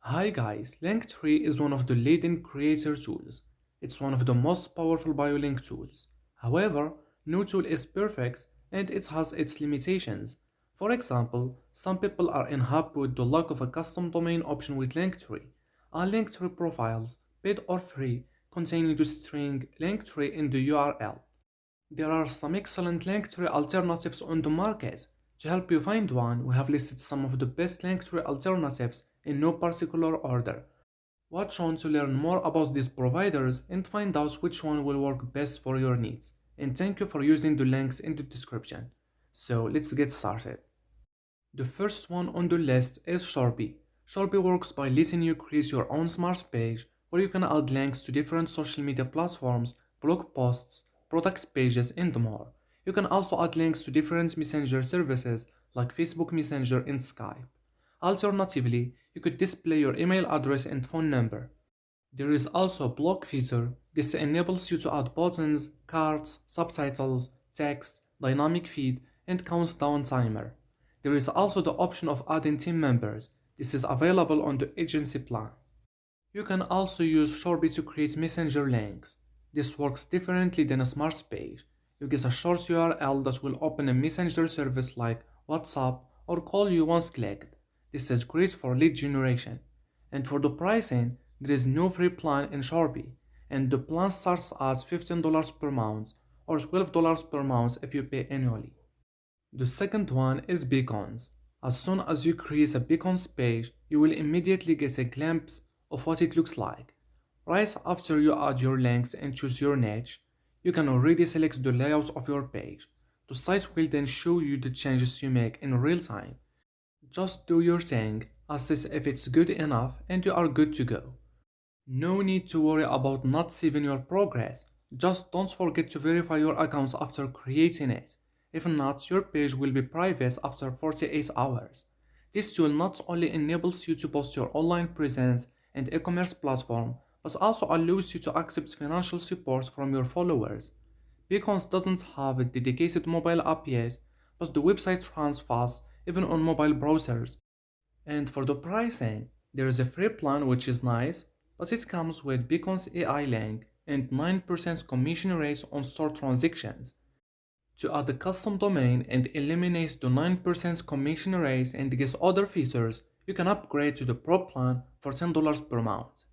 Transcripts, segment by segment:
Hi guys, Linktree is one of the leading creator tools. It's one of the most powerful bio-link tools. However, no tool is perfect and it has its limitations. For example, some people are unhappy with the lack of a custom domain option with Linktree. All Linktree profiles, paid or free, containing the string Linktree in the URL. There are some excellent Linktree alternatives on the market. To help you find one, we have listed some of the best Linktree alternatives in no particular order. Watch on to learn more about these providers and find out which one will work best for your needs. And thank you for using the links in the description. So let's get started. The first one on the list is Shorby. Shorby works by letting you create your own smart page where you can add links to different social media platforms, blog posts, products pages, and more. You can also add links to different messenger services like Facebook Messenger and Skype. Alternatively, you could display your email address and phone number. There is also a blog feature. This enables you to add buttons, cards, subtitles, text, dynamic feed, and countdown timer. There is also the option of adding team members. This is available on the agency plan. You can also use Shorby to create messenger links. This works differently than a smart page. You get a short URL that will open a messenger service like WhatsApp or call you once clicked. This is great for lead generation. And for the pricing, there is no free plan in Shorby, and the plan starts at $15 per month or $12 per month if you pay annually. The second one is beacons. As soon as you create a beacons page, you will immediately get a glimpse of what it looks like. Right after you add your links and choose your niche, you can already select the layout of your page. The site will then show you the changes you make in real time. Just do your thing, assess if it's good enough, and you are good to go. No need to worry about not saving your progress. Just don't forget to verify your accounts after creating it. If not, your page will be private after 48 hours. This tool not only enables you to post your online presence and e-commerce platform, but also allows you to accept financial support from your followers. Beacons doesn't have a dedicated mobile app yet, but the website runs fast even on mobile browsers. And for the pricing, there is a free plan which is nice, but it comes with Beacon's AI link and 9% commission rate on store transactions. To add a custom domain and eliminate the 9% commission rate and get other features, you can upgrade to the Pro plan for $10 per month.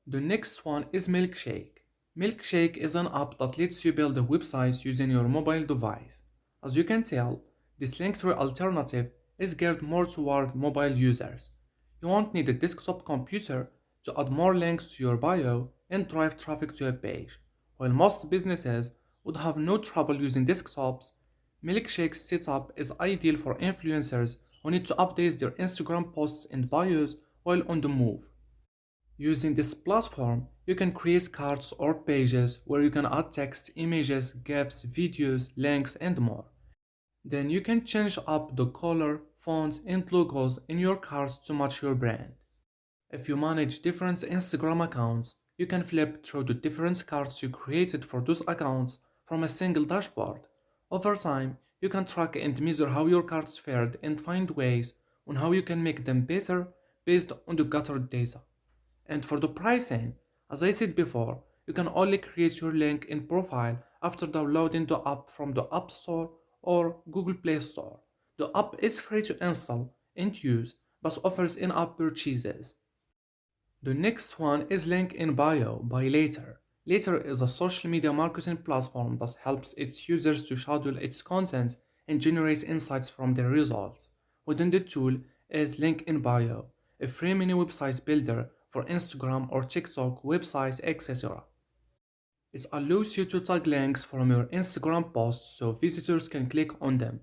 The next one is Milkshake. Milkshake is an app that lets you build a website using your mobile device. As you can tell, this Linktree alternative is geared more toward mobile users. You won't need a desktop computer to add more links to your bio and drive traffic to a page. While most businesses would have no trouble using desktops, Milkshake's setup is ideal for influencers who need to update their Instagram posts and bios while on the move. Using this platform, you can create cards or pages where you can add text, images, GIFs, videos, links, and more. Then you can change up the color, fonts, and logos in your cards to match your brand. If you manage different Instagram accounts, you can flip through the different cards you created for those accounts from a single dashboard. Over time, you can track and measure how your cards fared and find ways on how you can make them better based on the gathered data. And for the pricing, as I said before, you can only create your link in profile after downloading the app from the App Store or Google Play Store. The app is free to install and use, but offers in-app purchases. The next one is Linkinbio by Later. Later is a social media marketing platform that helps its users to schedule its content and generate insights from their results. Within the tool is Linkinbio, a free mini website builder for Instagram or TikTok websites, etc. It allows you to tag links from your Instagram posts so visitors can click on them.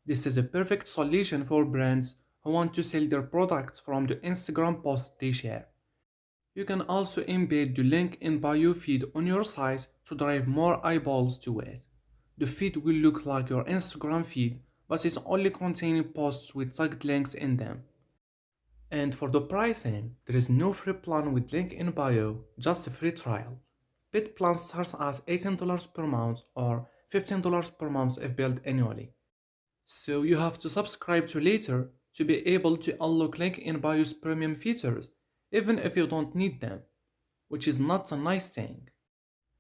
This is a perfect solution for brands who want to sell their products from the Instagram posts they share. You can also embed the link in bio feed on your site to drive more eyeballs to it. The feed will look like your Instagram feed, but it's only containing posts with tagged links in them. And for the pricing, there is no free plan with link in bio, just a free trial. Paid plan starts at $18 per month or $15 per month if billed annually. So you have to subscribe to Later to be able to unlock link in bio's premium features even if you don't need them, which is not a nice thing.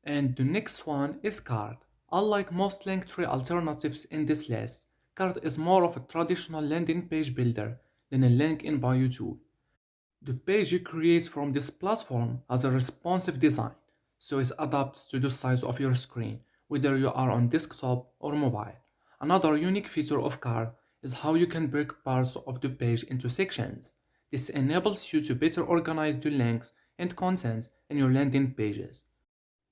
And the next one is card. Unlike most Linktree alternatives in this list, card is more of a traditional landing page builder than a Linkinbio tool. The page you create from this platform has a responsive design, so it adapts to the size of your screen, whether you are on desktop or mobile. Another unique feature of card is how you can break parts of the page into sections. This enables you to better organize the links and contents in your landing pages.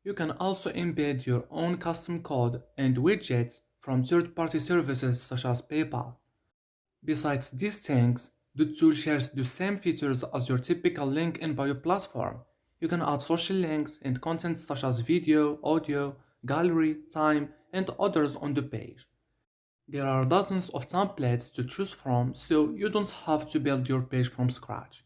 You can also embed your own custom code and widgets from third-party services such as PayPal. Besides these things, the tool shares the same features as your typical link in bio platform. You can add social links and content such as video, audio, gallery, time, and others on the page. There are dozens of templates to choose from, so you don't have to build your page from scratch.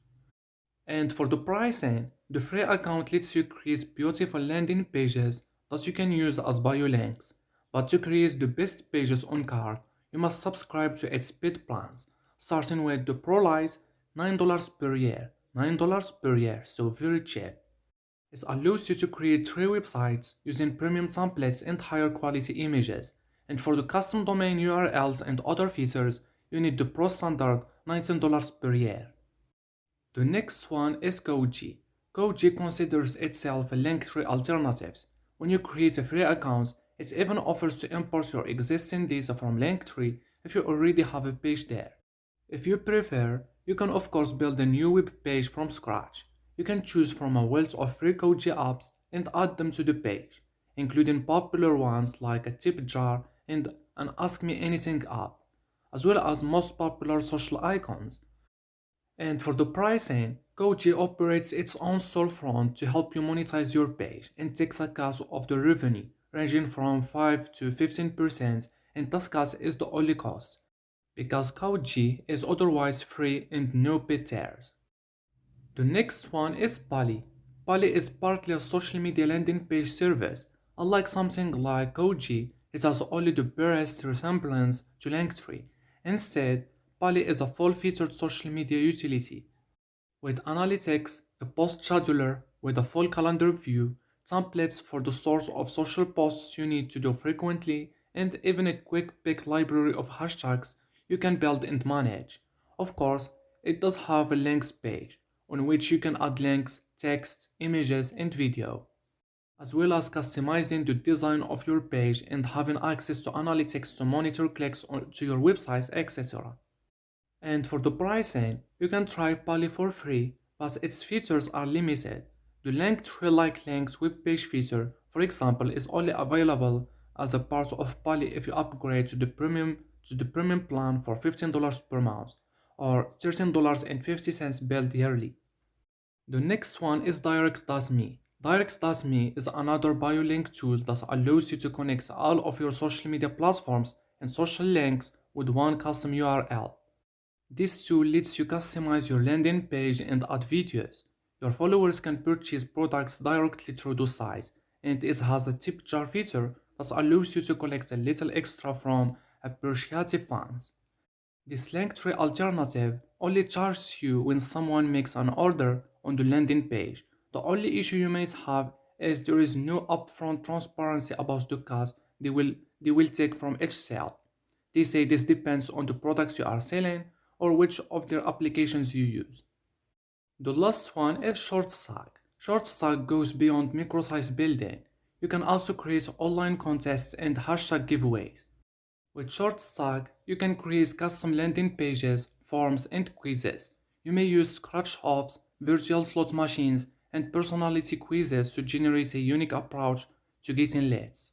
And for the pricing, the free account lets you create beautiful landing pages that you can use as bio links. But to create the best pages on card, you must subscribe to its paid plans, starting with the Pro Light, $9 per year. $9 per year, so very cheap. It allows you to create 3 websites using premium templates and higher quality images. And for the custom domain URLs and other features, you need the Pro Standard $19 per year. The next one is Koji. Koji considers itself a Linktree Alternatives. When you create a free account, it even offers to import your existing data from Linktree if you already have a page there. If you prefer, you can of course build a new web page from scratch. You can choose from a wealth of free Koji apps and add them to the page, including popular ones like a tip jar and an Ask Me Anything app, as well as most popular social icons. And for the pricing, Koji operates its own storefront to help you monetize your page and takes a cut of the revenue, ranging from 5 to 15%, and this cut is the only cost, because Koji is otherwise free and no paid tiers. The next one is Pallyy. Pallyy is partly a social media landing page service. Unlike something like Koji, it has only the barest resemblance to Linktree. Instead, Pallyy is a full-featured social media utility, with analytics, a post scheduler with a full calendar view, templates for the source of social posts you need to do frequently, and even a quick pick library of hashtags you can build and manage. Of course, it does have a links page, on which you can add links, text, images, and video, as well as customizing the design of your page and having access to analytics to monitor clicks to your website, etc. And for the pricing, you can try Pallyy for free, but its features are limited. The Linktree-like links web page feature, for example, is only available as a part of Pallyy if you upgrade to the premium plan for $15 per month, or $13.50 billed yearly. The next one is Directme. Directme is another bio-link tool that allows you to connect all of your social media platforms and social links with one custom URL. This tool lets you customize your landing page and add videos. Your followers can purchase products directly through the site, and it has a tip jar feature that allows you to collect a little extra from appreciative fans. This Linktree alternative only charges you when someone makes an order on the landing page. The only issue you might have is there is no upfront transparency about the cut they will take from each sale. They say this depends on the products you are selling or which of their applications you use. The last one is ShortStack. ShortStack goes beyond microsite building. You can also create online contests and hashtag giveaways. With ShortStack, you can create custom landing pages, forms, and quizzes. You may use scratch-offs, virtual slot machines, and personality quizzes to generate a unique approach to getting leads.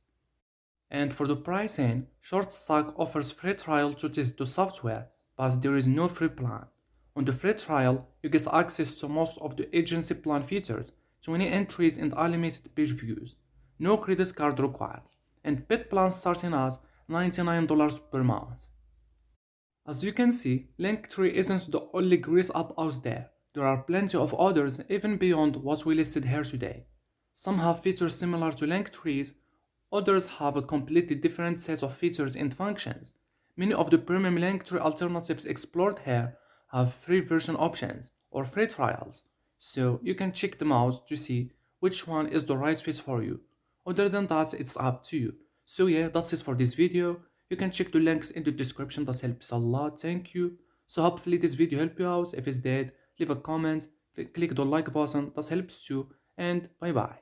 And for the pricing, ShortStack offers free trial to test the software, but there is no free plan. On the free trial, you get access to most of the agency plan features, 20 entries and unlimited page views, no credit card required, and paid plans starting at $99 per month. As you can see, Linktree isn't the only great app out there. There are plenty of others even beyond what we listed here today. Some have features similar to Linktree's, others have a completely different set of features and functions. Many of the premium Linktree alternatives explored here have free version options or free trials, so you can check them out to see which one is the right fit for you. Other than that, it's up to you. So yeah, that's it for this video. You can check the links in the description, that helps a lot, thank you. So hopefully this video helped you out. If it's did, leave a comment, click the like button, that helps too, and bye bye.